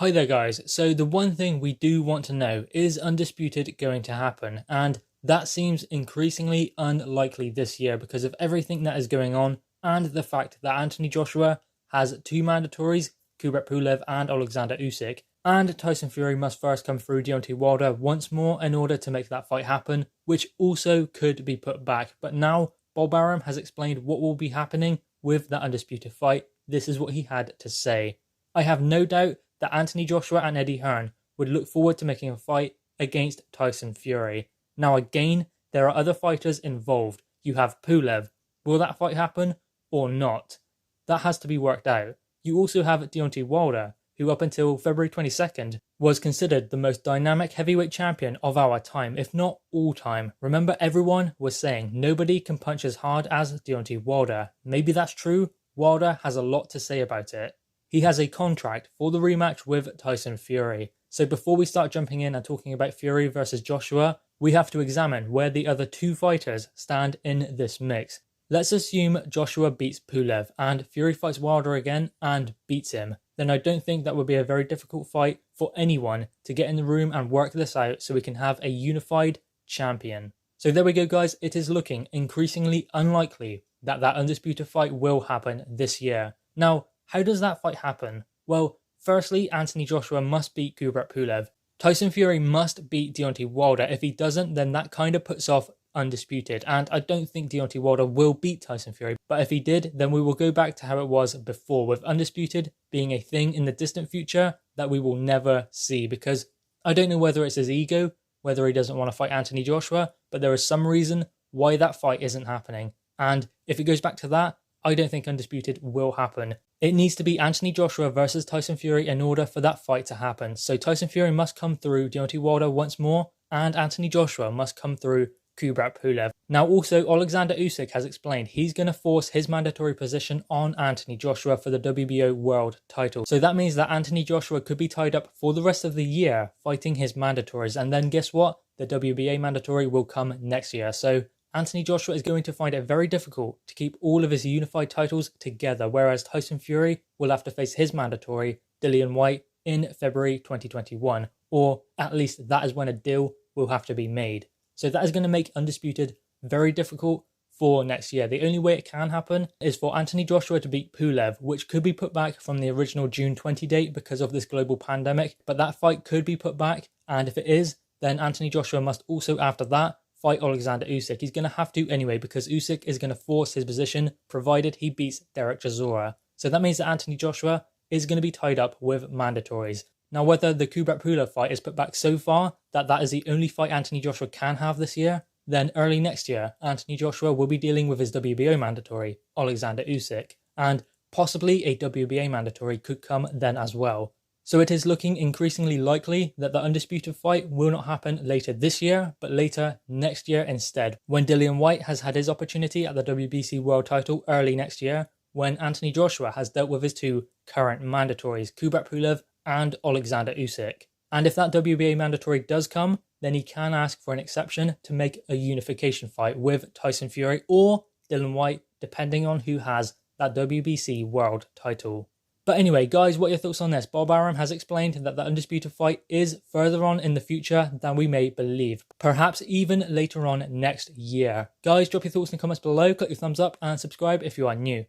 Hi there guys, so the one thing we do want to know, is Undisputed going to happen? And that seems increasingly unlikely this year because of everything that is going on and the fact that Anthony Joshua has two mandatories, Kubrat Pulev and Alexander Usyk, and Tyson Fury must first come through Deontay Wilder once more in order to make that fight happen, which also could be put back. But now Bob Arum has explained what will be happening with that Undisputed fight. This is what he had to say. I have no doubt that Anthony Joshua and Eddie Hearn would look forward to making a fight against Tyson Fury. Now again, there are other fighters involved. You have Pulev. Will that fight happen or not? That has to be worked out. You also have Deontay Wilder, who up until February 22nd was considered the most dynamic heavyweight champion of our time, if not all time. Remember, everyone was saying nobody can punch as hard as Deontay Wilder. Maybe that's true. Wilder has a lot to say about it. He has a contract for the rematch with Tyson Fury. So before we start jumping in and talking about Fury versus Joshua, we have to examine where the other two fighters stand in this mix. Let's assume Joshua beats Pulev and Fury fights Wilder again and beats him. Then I don't think that would be a very difficult fight for anyone to get in the room and work this out so we can have a unified champion. So there we go guys, it is looking increasingly unlikely that that Undisputed fight will happen this year. Now, how does that fight happen? Well, firstly, Anthony Joshua must beat Kubrat Pulev. Tyson Fury must beat Deontay Wilder. If he doesn't, then that kind of puts off Undisputed. And I don't think Deontay Wilder will beat Tyson Fury. But if he did, then we will go back to how it was before, with Undisputed being a thing in the distant future that we will never see. Because I don't know whether it's his ego, whether he doesn't want to fight Anthony Joshua, but there is some reason why that fight isn't happening. And if it goes back to that, I don't think Undisputed will happen. It needs to be Anthony Joshua versus Tyson Fury in order for that fight to happen. So Tyson Fury must come through Deontay Wilder once more, and Anthony Joshua must come through Kubrat Pulev. Now also, Alexander Usyk has explained he's going to force his mandatory position on Anthony Joshua for the WBO world title. So that means that Anthony Joshua could be tied up for the rest of the year fighting his mandatories. And then guess what? The WBA mandatory will come next year. So Anthony Joshua is going to find it very difficult to keep all of his unified titles together, whereas Tyson Fury will have to face his mandatory, Dillian Whyte, in February 2021, or at least that is when a deal will have to be made. So that is going to make Undisputed very difficult for next year. The only way it can happen is for Anthony Joshua to beat Pulev, which could be put back from the original June 20 date because of this global pandemic, but that fight could be put back, and if it is, then Anthony Joshua must also after that fight Alexander Usyk. He's going to have to anyway because Usyk is going to force his position provided he beats Derek Chisora. So that means that Anthony Joshua is going to be tied up with mandatories. Now whether the Kubrat Pulev fight is put back so far that that is the only fight Anthony Joshua can have this year, then early next year Anthony Joshua will be dealing with his WBO mandatory, Alexander Usyk, and possibly a WBA mandatory could come then as well. So it is looking increasingly likely that the Undisputed fight will not happen later this year, but later next year instead, when Dillian Whyte has had his opportunity at the WBC world title early next year, when Anthony Joshua has dealt with his two current mandatories, Kubrat Pulev and Alexander Usyk. And if that WBA mandatory does come, then he can ask for an exception to make a unification fight with Tyson Fury or Dillian Whyte, depending on who has that WBC world title. But anyway, guys, what are your thoughts on this? Bob Arum has explained that the Undisputed fight is further on in the future than we may believe. Perhaps even later on next year. Guys, drop your thoughts in the comments below, click your thumbs up and subscribe if you are new.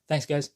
Thanks, guys.